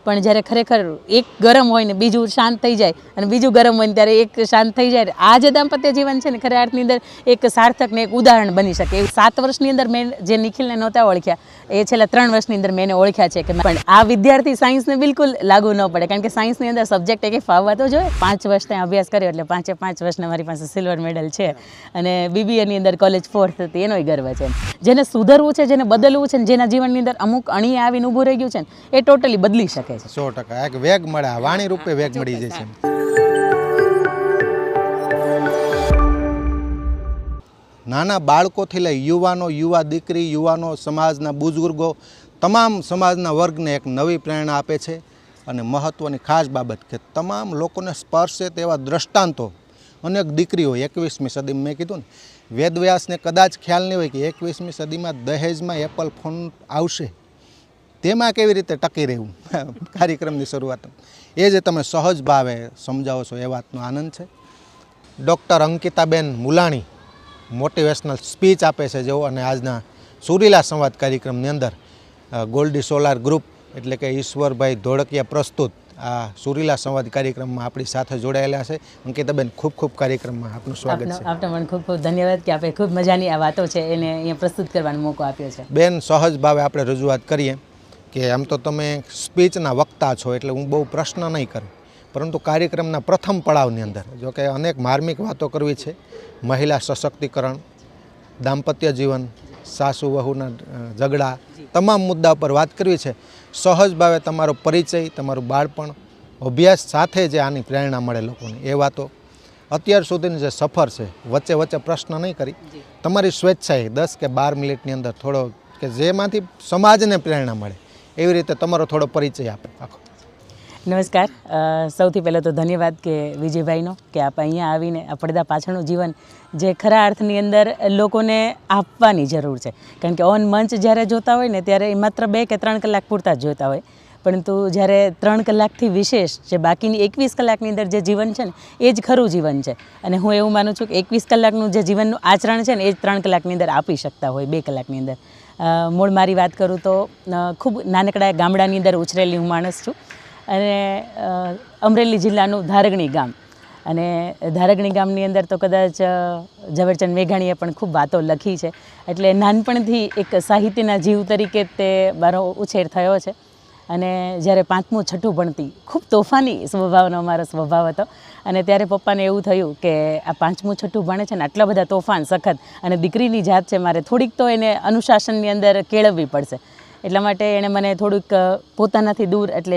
પણ જ્યારે ખરેખર એક ગરમ હોય ને બીજું શાંત થઈ જાય અને બીજું ગરમ હોય ને ત્યારે એક શાંત થઈ જાય, આ જે દાંપત્ય જીવન છે ને ખરા અર્થની અંદર એક સાર્થક ને એક ઉદાહરણ બની શકે. એ 7 વર્ષની અંદર મેં જે નિખિલને નહોતા ઓળખ્યા એ છેલ્લા 3 વર્ષની અંદર મેં એને ઓળખ્યા છે. કે પણ આ વિદ્યાર્થી સાયન્સને બિલકુલ લાગુ ન પડે, કારણ કે સાયન્સની અંદર સબ્જેક્ટ એક ફાવવા તો જોઈએ. 5 વર્ષ ત્યાં અભ્યાસ કર્યો એટલે 5 વર્ષના મારી પાસે સિલ્વર મેડલ છે અને BBAની અંદર કોલેજ 4th હતી એનોય ગર્વ છે. જેને સુધરવું છે, જેને બદલવું છે, જેના જીવનની અંદર અમુક અણીએ આવીને ઊભું રહી ગયું છે ને એ ટોટલી બદલી શકે છે. 100% એક વેગ મળે, વાણી રૂપે વેગ મળી જાય છે. નાના બાળકોથી લઈ યુવાનો, યુવા દીકરી, યુવાનો, સમાજના બુઝુર્ગો, તમામ સમાજના વર્ગને એક નવી પ્રેરણા આપે છે. અને મહત્ત્વની ખાસ બાબત કે તમામ લોકોને સ્પર્શે તેવા દ્રષ્ટાંતો અનેક દીકરીઓ 21મી સદીમાં, મેં કીધું ને, વેદવ્યાસને કદાચ ખ્યાલ નહીં હોય કે 21મી સદીમાં દહેજમાં એપલ ફોન આવશે, તેમાં કેવી રીતે ટકી રહેવું. કાર્યક્રમની શરૂઆત એ જે તમે સહજ ભાવે સમજાવો છો એ વાતનો આનંદ છે. ડૉક્ટર અંકિતાબેન મુલાણી મોટિવેશનલ સ્પીચ આપે છે જેઓ, અને આજના સુરીલા સંવાદ કાર્યક્રમની અંદર ગોલ્ડી સોલાર ગ્રુપ એટલે કે ઈશ્વરભાઈ ધોળકિયા પ્રસ્તુત આ સુરીલા સંવાદ કાર્યક્રમમાં આપણી સાથે જોડાયેલા છે. અંકિતાબેન, ખૂબ ખૂબ કાર્યક્રમમાં આપનું સ્વાગત છે. આપનો પણ ખૂબ ખૂબ ધન્યવાદ કે આપણે ખૂબ મજાની આ વાતો છે એને અહીંયા પ્રસ્તુત કરવાનો મોકો આપ્યો છે. બેન, સહજ ભાવે આપણે રજૂઆત કરીએ કે આમ તો તમે સ્પીચના વક્તા છો એટલે હું બહુ પ્રશ્ન નહીં કરું, પરંતુ કાર્યક્રમના પ્રથમ પડાવની અંદર જો કે અનેક માર્મિક વાતો કરવી છે, મહિલા સશક્તિકરણ, દાંપત્ય જીવન, સાસુ વહુના ઝઘડા, તમામ મુદ્દા પર વાત કરવી છે. સહજ ભાવે તમારો પરિચય, તમારું બાળપણ, અભ્યાસ સાથે જે આની પ્રેરણા મળે લોકોને એ વાતો, અત્યાર સુધીની જે સફર છે, વચ્ચે વચ્ચે પ્રશ્ન નહીં કરી, તમારી સ્વેચ્છાએ 10 કે 12 મિનિટની અંદર થોડો કે જેમાંથી સમાજને પ્રેરણા મળે એવી રીતે તમારો થોડો પરિચય આપે આખો. નમસ્કાર. સૌથી પહેલાં તો ધન્યવાદ કે વિજયભાઈનો કે આપ અહીંયા આવીને આ પડદા પાછળનું જીવન જે ખરા અર્થની અંદર લોકોને આપવાની જરૂર છે. કારણ કે ઓન મંચ જ્યારે જોતા હોય ને ત્યારે એ માત્ર 2 કે 3 કલાક પૂરતા જ જોતા હોય, પરંતુ જ્યારે 3 કલાકથી વિશેષ જે બાકીની 21 કલાકની અંદર જે જીવન છે ને એ જ ખરું જીવન છે. અને હું એવું માનું છું કે 21 કલાકનું જે જીવનનું આચરણ છે ને એ જ 3 કલાકની અંદર આપી શકતા હોય 2 કલાકની અંદર. મૂળ મારી વાત કરું તો ખૂબ નાનકડા ગામડાની અંદર ઉછરેલી હું માણસ છું અને અમરેલી જિલ્લાનું ધારગણી ગામ, અને ધારગણી ગામની અંદર તો કદાચ ઝવેરચંદ મેઘાણીએ પણ ખૂબ વાતો લખી છે. એટલે નાનપણથી એક સાહિત્યના જીવ તરીકે તે મારો ઉછેર થયો છે. અને જ્યારે 5મું 6ઠું ભણતી, ખૂબ તોફાની સ્વભાવનો મારો સ્વભાવ હતો, અને ત્યારે પપ્પાને એવું થયું કે આ 5મું 6ઠું ભણે છે ને આટલા બધા તોફાન સખત, અને દીકરીની જાત છે, મારે થોડીક તો એને અનુશાસનની અંદર કેળવવી પડશે. એટલા માટે એણે મને થોડુંક પોતાનાથી દૂર એટલે